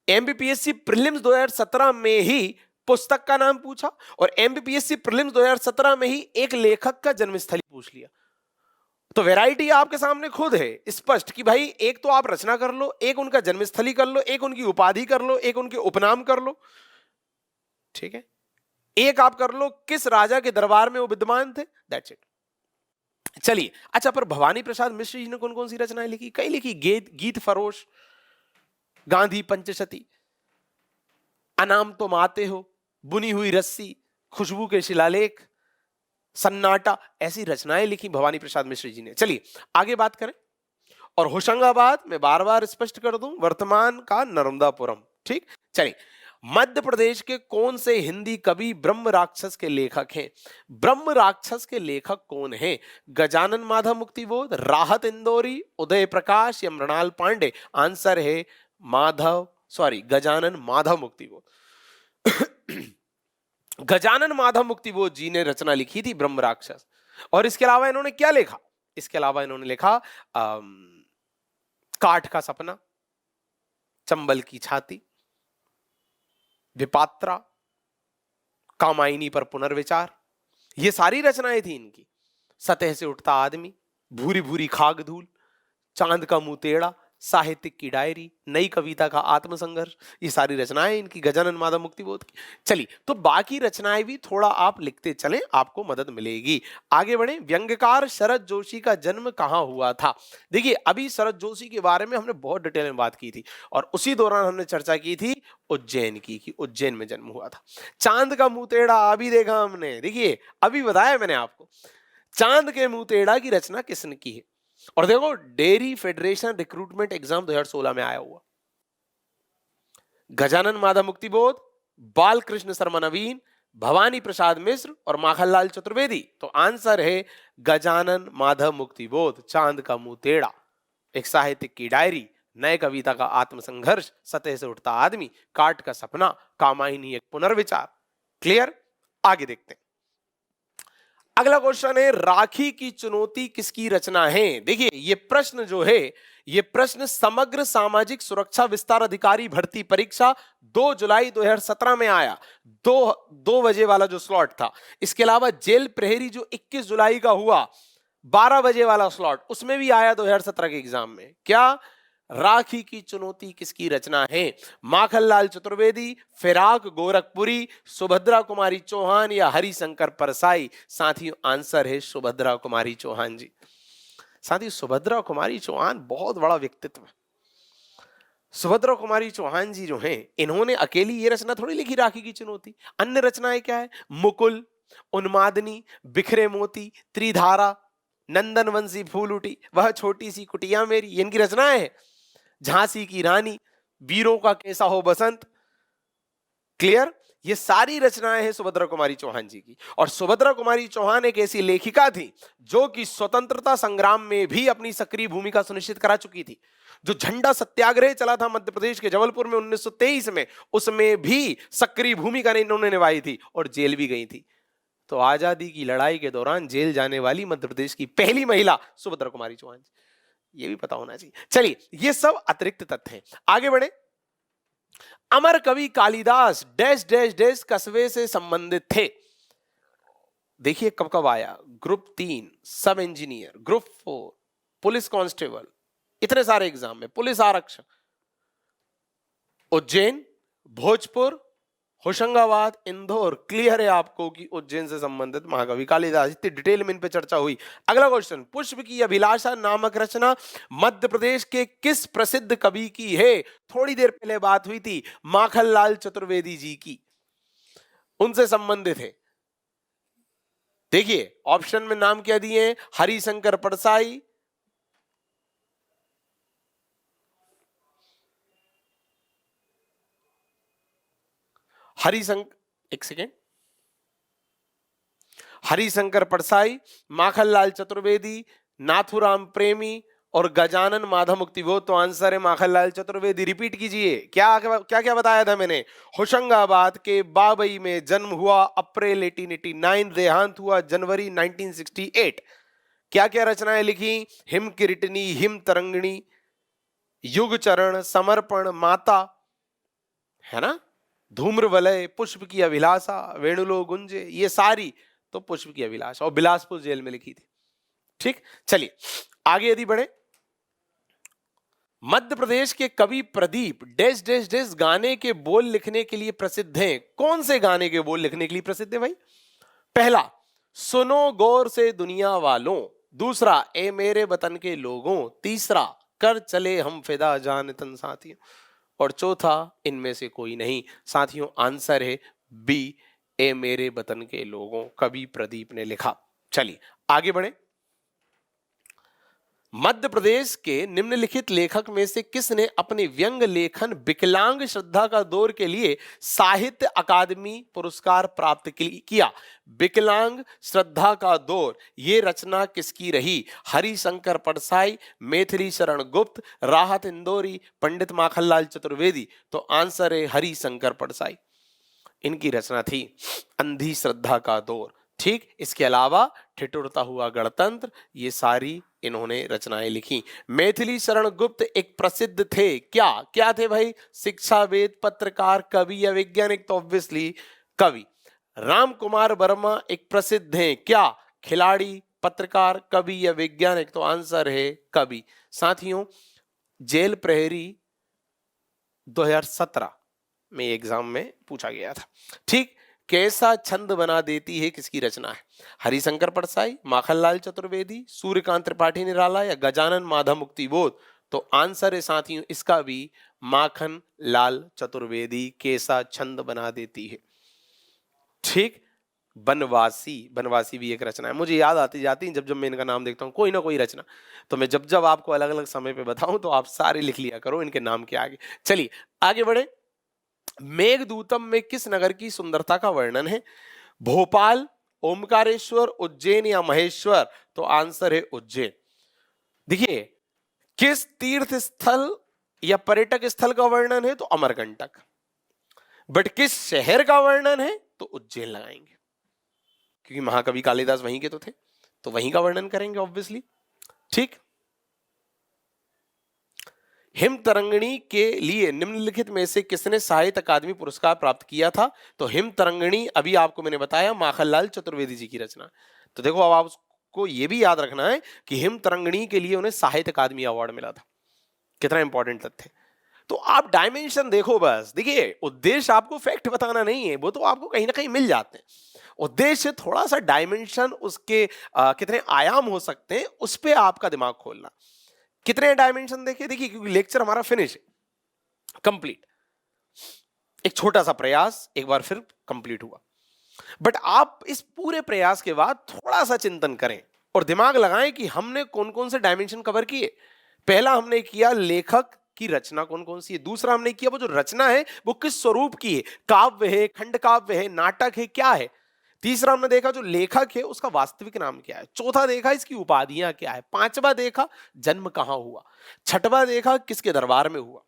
एमपीपीएससी प्रीलिम्स 2017 में ही पुस्तक का नाम पूछा, और एमपीपीएससी प्रीलिम्स 2017 में ही एक लेखक का जन्मस्थली पूछ लिया। तो वैरायटी आपके सामने खुद है स्पष्ट कि भाई एक तो आप रचना कर लो, एक उनका जन्मस्थली कर लो, एक उनकी उपाधि कर लो, एक उनके उपनाम कर लो, ठीक है, एक आप कर लो किस राजा के दरबार में वो विद्यमान थे, दैट्स इट। चलिए, अच्छा, पर भवानी प्रसाद मिश्र जी ने कौन कौन सी रचनाएं लिखी? कई लिखी, गीत फरोश, गांधी पंचशती, अनाम तुम आते हो, बुनी हुई रस्सी, खुशबू के शिलालेख, सन्नाटा, ऐसी रचनाएं लिखी भवानी प्रसाद मिश्र जी ने। चलिए आगे बात करें। और होशंगाबाद में बार बार स्पष्ट कर दूं, वर्तमान का नर्मदापुरम, ठीक। चलिए, मध्य प्रदेश के कौन से हिंदी कवि ब्रह्म राक्षस के लेखक हैं? ब्रह्म राक्षस के लेखक कौन हैं? गजानन माधव मुक्तिबोध, राहत इंदौरी, उदय प्रकाश या मृणाल पांडे? आंसर है गजानन माधव मुक्तिबोध। गजानन माधव मुक्तिबोध जी ने रचना लिखी थी ब्रह्म राक्षस। और इसके अलावा इन्होंने क्या लिखा? इसके अलावा इन्होंने लिखा काठ का सपना, चंबल की छाती, विपात्रा, कामायनी पर पुनर्विचार, ये सारी रचनाएं थी इनकी। सतह से उठता आदमी, भूरी भूरी खाग धूल, चांद का मुंह टेढ़ा, साहित्यिक की डायरी, नई कविता का आत्मसंघर्ष, ये सारी रचनाएं इनकी गजानन माधव मुक्तिबोध की। चलिए, तो बाकी रचनाएं भी थोड़ा आप लिखते चलें, आपको मदद मिलेगी। आगे बढ़े। व्यंग्यकार शरद जोशी का जन्म कहां हुआ था? देखिए, अभी शरद जोशी के बारे में हमने बहुत डिटेल में बात की थी और उसी दौरान हमने चर्चा की थी उज्जैन की, कि उज्जैन में जन्म हुआ था। चांद का मुंह टेढ़ा अभी देखा हमने, देखिए अभी बताया मैंने आपको, चांद के मुंह टेढ़ा की रचना किसने की है? और देखो, डेयरी फेडरेशन रिक्रूटमेंट एग्जाम 2016 में आया हुआ। गजानन माधव मुक्तिबोध, बालकृष्ण शर्मा नवीन, भवानी प्रसाद मिश्र और माखनलाल चतुर्वेदी। तो आंसर है गजानन माधव मुक्तिबोध। चांद का मुंह टेढ़ा, एक साहित्यिक की डायरी, नए कविता का आत्मसंघर्ष, सतह से उठता आदमी, काट का सपना, कामायनी एक पुनर्विचार। क्लियर? आगे देखते हैं। अगला क्वेश्चन है, राखी की चुनौती किसकी रचना है? देखिए, ये प्रश्न जो है, ये प्रश्न समग्र सामाजिक सुरक्षा विस्तार अधिकारी भर्ती परीक्षा 2 जुलाई 2017 में आया। 2 बजे वाला जो स्लॉट था। इसके अलावा जेल प्रहरी जो 21 जुलाई का हुआ, 12 बजे वाला स्लॉट, उसमें भी आया 2017 के एग्जाम में। क्या? राखी की चुनौती किसकी रचना है? माखनलाल चतुर्वेदी, फिराक गोरखपुरी, सुभद्रा कुमारी चौहान या हरिशंकर परसाई? साथियों, आंसर है सुभद्रा कुमारी चौहान जी। साथियों, सुभद्रा कुमारी चौहान बहुत बड़ा व्यक्तित्व है। सुभद्रा कुमारी चौहान जी जो हैं, इन्होंने अकेली ये रचना थोड़ी लिखी, राखी की चुनौती। अन्य रचनाएं क्या है? मुकुल, उन्मादनी, बिखरे मोती, त्रिधारा, नंदन वंशी फूल उठी, वह छोटी सी कुटिया मेरी, ये इनकी रचनाएं हैं। झांसी की रानी, वीरों का कैसा हो बसंत। क्लियर? ये सारी रचनाएं हैं सुभद्रा कुमारी चौहान जी की। और सुभद्रा कुमारी चौहान एक ऐसी लेखिका थी जो कि स्वतंत्रता संग्राम में भी अपनी सक्रिय भूमिका सुनिश्चित करा चुकी थी। जो झंडा सत्याग्रह चला था मध्य प्रदेश के जबलपुर में 1923 में, उसमें भी सक्रिय भूमिका इन्होंने निभाई थी और जेल भी गई थी। तो आजादी की लड़ाई के दौरान जेल जाने वाली मध्य प्रदेश की पहली महिला सुभद्रा कुमारी चौहान जी, ये भी पता होना चाहिए। चलिए, ये सब अतिरिक्त तथ्य हैं। आगे बढ़े। अमर कवि कालिदास डैश डैश डैश कस्बे से संबंधित थे? देखिए कब कब आया। ग्रुप 3, सब इंजीनियर, ग्रुप 4, पुलिस कांस्टेबल, इतने सारे एग्जाम में, पुलिस आरक्षक। उज्जैन, भोजपुर, होशंगाबाद, इंदौर। क्लियर है आपको कि उज्जैन से संबंधित महाकवि कालिदास। इतनी डिटेल में इन पे चर्चा हुई। अगला क्वेश्चन, पुष्प की अभिलाषा नामक रचना मध्य प्रदेश के किस प्रसिद्ध कवि की है? थोड़ी देर पहले बात हुई थी, माखनलाल चतुर्वेदी जी की, उनसे संबंधित है। देखिए ऑप्शन में नाम क्या दिए? हरिशंकर परसाई, हरिशंकर परसाई, माखनलाल चतुर्वेदी, नाथुराम प्रेमी और गजानन माधव मुक्तिबोध। तो आंसर है माखनलाल चतुर्वेदी। रिपीट कीजिए, क्या क्या क्या बताया था मैंने? होशंगाबाद के बाबई में जन्म हुआ, अप्रैल 1889, देहांत हुआ जनवरी 1968। क्या क्या रचनाएं लिखी? हिम किरीटनी, हिम तरंगिणी, युग चरण, समर्पण, माता, है ना, धूम्र वलय, पुष्प की अभिलाषा, वेणुलो गुंजे, ये सारी तो पुष्प की अभिलाषा और बिलासपुर जेल में लिखी थी। ठीक, चलिए आगे यदि बढ़े। मध्य प्रदेश के कवि प्रदीप डैश डैश डैश गाने के बोल लिखने के लिए प्रसिद्ध हैं। कौन से गाने के बोल लिखने के लिए प्रसिद्ध है भाई? पहला, सुनो गौर से दुनिया वालों। दूसरा, ए मेरे वतन के लोगों। तीसरा, कर चले हम फिदा जान तन साथियों। और चौथा, इनमें से कोई नहीं। साथियों आंसर है बी, ए मेरे वतन के लोगों, कवि प्रदीप ने लिखा। चलिए आगे बढ़े। मध्य प्रदेश के निम्नलिखित लेखक में से किसने अपने व्यंग लेखन विकलांग श्रद्धा का दौर के लिए साहित्य अकादमी पुरस्कार प्राप्त किया? विकलांग श्रद्धा का दौर, ये रचना किसकी रही? हरिशंकर परसाई, मैथिली शरण गुप्त, राहत इंदौरी, पंडित माखनलाल चतुर्वेदी। तो आंसर है हरिशंकर परसाई। इनकी रचना थी अंधी श्रद्धा का दौर। ठीक, इसके अलावा ठिठुरता हुआ गणतंत्र, ये सारी इन्होंने रचनाएं लिखी। मैथिली शरण गुप्त एक प्रसिद्ध थे, क्या क्या थे भाई? शिक्षावेद, पत्रकार, कवि या वैज्ञानिक? तो ऑब्वियसली कवि। राम कुमार वर्मा एक प्रसिद्ध हैं, क्या? खिलाड़ी, पत्रकार, कवि या वैज्ञानिक? तो आंसर है कवि। साथियों जेल प्रहरी 2017 में एग्जाम में पूछा गया था। ठीक, कैसा छंद बना देती है किसकी रचना है? हरिशंकर परसाई, माखनलाल चतुर्वेदी, सूर्यकांत त्रिपाठी निराला या गजानन माधव मुक्तिबोध? तो आंसर है साथियों इसका भी माखन लाल चतुर्वेदी, कैसा छंद बना देती है। ठीक, बनवासी, बनवासी भी एक रचना है। मुझे याद आती जाती जब जब मैं इनका नाम देखता हूँ कोई ना कोई रचना, तो मैं जब जब आपको अलग अलग समय पे बताऊं तो आप सारे लिख लिया करो इनके नाम के आगे। चलिए आगे बढ़े। मेघदूतम में किस नगर की सुंदरता का वर्णन है? भोपाल, ओमकारेश्वर, उज्जैन या महेश्वर? तो आंसर है उज्जैन। देखिए किस तीर्थ स्थल या पर्यटक स्थल का वर्णन है? तो अमरकंटक। बट किस शहर का वर्णन है? तो उज्जैन लगाएंगे, क्योंकि महाकवि कालिदास वहीं के तो थे, तो वहीं का वर्णन करेंगे ऑब्वियसली। ठीक, हिम तरंगिणी के लिए निम्नलिखित में से किसने साहित्य अकादमी पुरस्कार प्राप्त किया था? तो हिम तरंगिणी अभी आपको मैंने बताया माखनलाल चतुर्वेदी जी की रचना। तो देखो अब आपको यह भी याद रखना है कि हिम तरंगिणी के लिए उन्हें साहित्य अकादमी अवार्ड मिला था। कितना इंपॉर्टेंट तथ्य। तो आप डायमेंशन देखो बस। देखिए उद्देश्य आपको फैक्ट बताना नहीं है, वो तो आपको कहीं ना कहीं मिल जाते हैं। उद्देश्य थोड़ा सा डायमेंशन, उसके कितने आयाम हो सकते हैं उस पर आपका दिमाग खोलना। कितने डायमेंशन देखे? देखिए क्योंकि लेक्चर हमारा फिनिश है, कंप्लीट। एक छोटा सा प्रयास एक बार फिर कंप्लीट हुआ, बट आप इस पूरे प्रयास के बाद थोड़ा सा चिंतन करें और दिमाग लगाएं कि हमने कौन कौन से डायमेंशन कवर किए। पहला हमने किया लेखक की रचना कौन कौन सी है। दूसरा हमने किया वो जो रचना है वो किस स्वरूप की है, काव्य है, खंड काव्य है, नाटक है, क्या है। तीसरा हमने देखा जो लेखक है उसका वास्तविक नाम क्या है। चौथा देखा इसकी उपाधियां क्या है। पांचवा देखा जन्म कहां हुआ। छठवां देखा किसके दरबार में हुआ।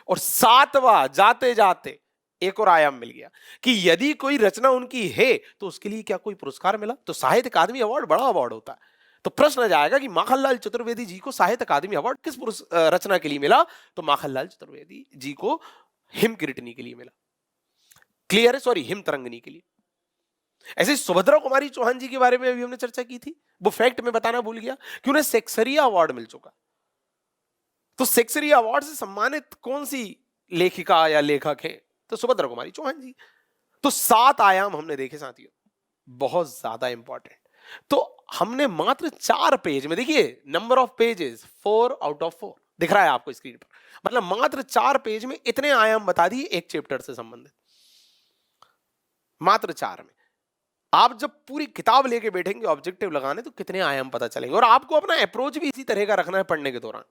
और सातवां जाते जाते एक और आयाम मिल गया कि यदि कोई रचना उनकी है तो उसके लिए क्या कोई पुरस्कार मिला। तो साहित्य अकादमी अवार्ड बड़ा अवार्ड होता है। तो प्रश्न आ जाएगा कि माखनलाल चतुर्वेदी जी को साहित्य अकादमी अवार्ड किस रचना के लिए मिला? तो माखनलाल चतुर्वेदी जी को हिम किरीटनी के लिए मिला। क्लियर है? सॉरी, हिम तरंगिणी के लिए। ऐसे सुभद्रा कुमारी चौहान जी के बारे में अभी हमने चर्चा की थी, वो फैक्ट में बताना भूल गया कि उन्हें सेक्सरिया अवार्ड मिल चुका। तो सेक्सरिया अवार्ड से सम्मानित कौन सी लेखिका या लेखक है? तो सुभद्रा कुमारी चौहान जी। तो 7 आयाम हमने देखे साथियों, बहुत ज्यादा इंपॉर्टेंट। तो हमने मात्र 4 पेज में, देखिए number of pages 4 out of 4 दिख रहा है आपको स्क्रीन पर, मतलब मात्र 4 पेज में इतने आयाम बता दिए एक चैप्टर से संबंधित, मात्र 4 में। आप जब पूरी किताब लेके बैठेंगे ऑब्जेक्टिव लगाने तो कितने आयाम पता चलेंगे। और आपको अपना अप्रोच भी इसी तरह का रखना है पढ़ने के दौरान,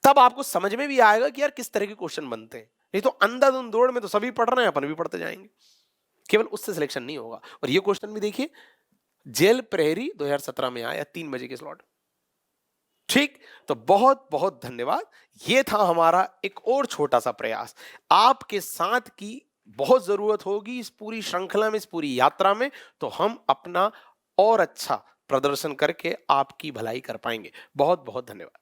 तब आपको समझ में भी आएगा कि यार किस तरह के क्वेश्चन बनते हैं। नहीं तो अंधाधुंध दौड़ में तो सभी पढ़ रहे हैं, अपन भी पढ़ते जाएंगे, केवल उससे सिलेक्शन नहीं होगा। और ये क्वेश्चन भी देखिए जेल प्रहरी 2017 में आया 3 बजे के स्लॉट। ठीक, तो बहुत बहुत धन्यवाद। ये था हमारा एक और छोटा सा प्रयास। आपके साथ की बहुत जरूरत होगी इस पूरी श्रृंखला में, इस पूरी यात्रा में, तो हम अपना और अच्छा प्रदर्शन करके आपकी भलाई कर पाएंगे। बहुत बहुत धन्यवाद।